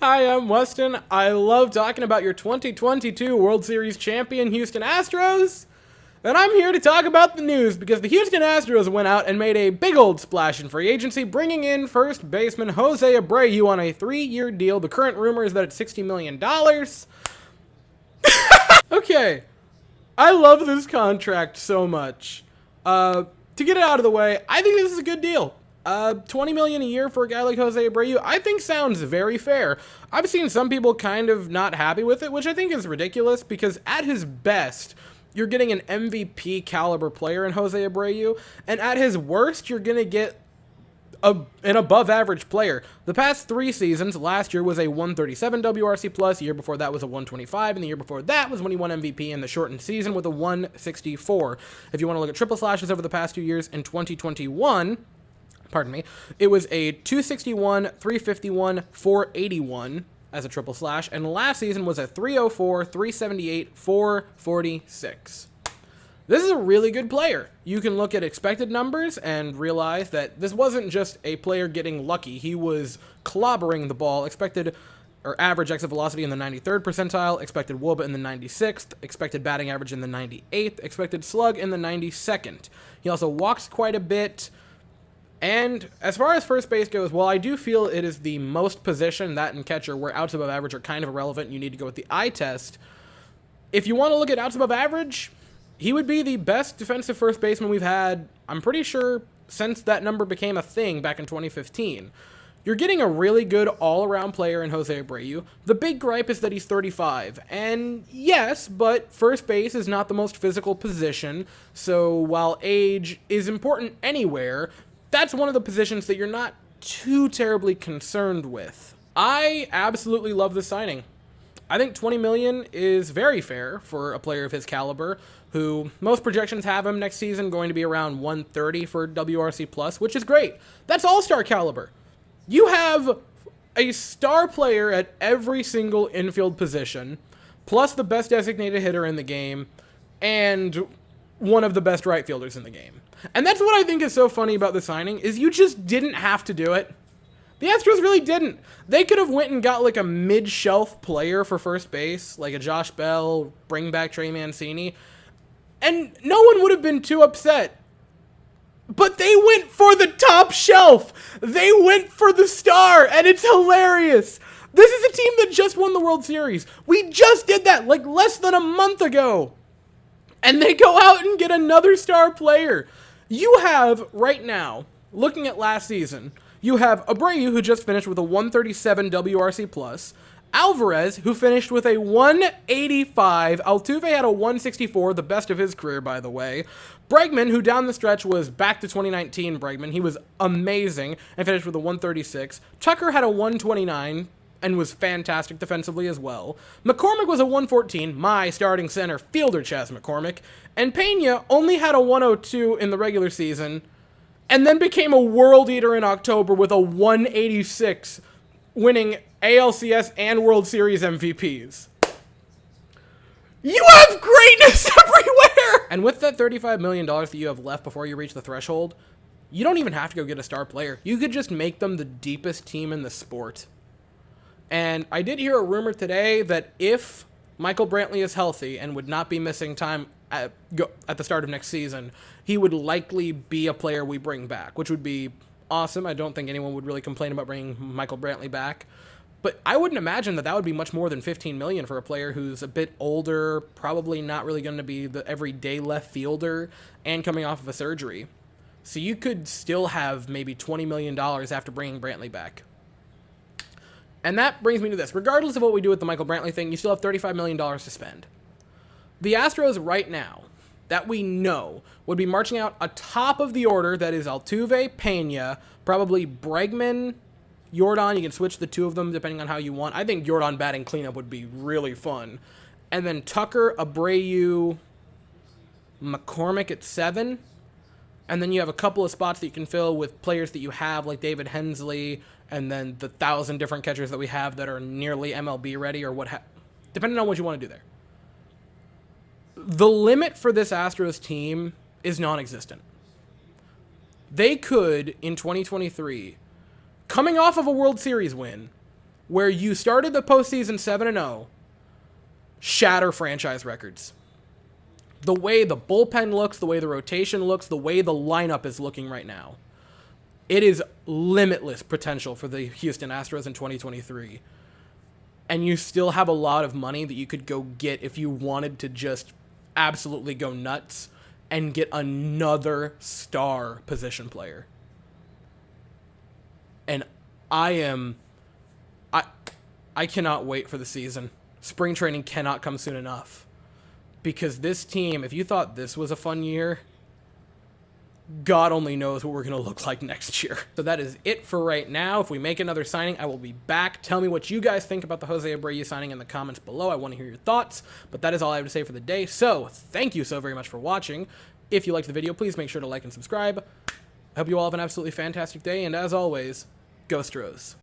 Hi, I'm Weston. I love talking about your 2022 World Series champion Houston Astros. And I'm here to talk about the news because the Houston Astros went out and made a big old splash in free agency, bringing in first baseman Jose Abreu on a 3-year deal. The current rumor is that it's $60 million. Okay, I love this contract so much. To get it out of the way, I think this is a good deal. $20 million a year for a guy like Jose Abreu, I think sounds very fair. I've seen some people kind of not happy with it, which I think is ridiculous because at his best, you're getting an MVP caliber player in Jose Abreu, and at his worst, you're gonna get an above average player. The past 3 seasons, last year was a 137 WRC plus, the year before that was a 125, and the year before that was when he won MVP in the shortened season with a 164. If you want to look at triple slashes over the past 2 years, in 2021, pardon me, it was a 261, 351, 481 as a triple slash, and last season was a 304, 378, 446. This is a really good player. You can look at expected numbers and realize that this wasn't just a player getting lucky. He was clobbering the ball. Expected or average exit velocity in the 93rd percentile, expected WOBA in the 96th, expected batting average in the 98th, expected slug in the 92nd. He also walks quite a bit. And as far as first base goes, while I do feel it is the most position, that and catcher, where outs above average are kind of irrelevant, you need to go with the eye test. If you want to look at outs above average, he would be the best defensive first baseman we've had, I'm pretty sure, since that number became a thing back in 2015. You're getting a really good all-around player in Jose Abreu. The big gripe is that he's 35. And yes, but first base is not the most physical position, so while age is important anywhere, that's one of the positions that you're not too terribly concerned with. I absolutely love this signing. I think $20 million is very fair for a player of his caliber, who most projections have him next season going to be around 130 for WRC plus, which is great. That's all-star caliber. You have a star player at every single infield position, plus the best designated hitter in the game, and one of the best right fielders in the game. And that's what I think is so funny about the signing, is you just didn't have to do it. The Astros really didn't. They could have went and got like a mid-shelf player for first base, like a Josh Bell, bring back Trey Mancini, and no one would have been too upset. But they went for the top shelf. They went for the star, and it's hilarious. This is a team that just won the World Series. We just did that like less than a month ago. And they go out and get another star player. You have, right now, looking at last season, you have Abreu, who just finished with a 137 WRC+, Alvarez, who finished with a 185, Altuve had a 164, the best of his career, by the way, Bregman, who down the stretch was back to 2019 Bregman, he was amazing, and finished with a 136, Tucker had a 129, and was fantastic defensively as well. McCormick was a 114, my starting center fielder, Chas McCormick, and Pena only had a 102 in the regular season, and then became a world eater in October with a 186, winning ALCS and World Series MVPs. You have greatness everywhere! And with that $35 million that you have left before you reach the threshold, you don't even have to go get a star player. You could just make them the deepest team in the sport. And I did hear a rumor today that if Michael Brantley is healthy and would not be missing time at the start of next season, he would likely be a player we bring back, which would be awesome. I don't think anyone would really complain about bringing Michael Brantley back. But I wouldn't imagine that would be much more than $15 million for a player who's a bit older, probably not really going to be the everyday left fielder, and coming off of a surgery. So you could still have maybe $20 million after bringing Brantley back. And that brings me to this. Regardless of what we do with the Michael Brantley thing, you still have $35 million to spend. The Astros right now, that we know, would be marching out atop of the order that is Altuve, Pena, probably Bregman, Jordan. You can switch the two of them depending on how you want. I think Jordan batting cleanup would be really fun. And then Tucker, Abreu, McCormick at 7. And then you have a couple of spots that you can fill with players that you have, like David Hensley, and then the 1,000 different catchers that we have that are nearly MLB ready, or depending on what you want to do there. The limit for this Astros team is non-existent. They could, in 2023, coming off of a World Series win, where you started the postseason 7-0, shatter franchise records. The way the bullpen looks, the way the rotation looks, the way the lineup is looking right now. It is limitless potential for the Houston Astros in 2023. And you still have a lot of money that you could go get if you wanted to just absolutely go nuts and get another star position player. And I cannot wait for the season. Spring training cannot come soon enough. Because this team, if you thought this was a fun year, God only knows what we're going to look like next year. So that is it for right now. If we make another signing, I will be back. Tell me what you guys think about the Jose Abreu signing in the comments below. I want to hear your thoughts. But that is all I have to say for the day. So thank you so very much for watching. If you liked the video, please make sure to like and subscribe. I hope you all have an absolutely fantastic day. And as always, go Astros.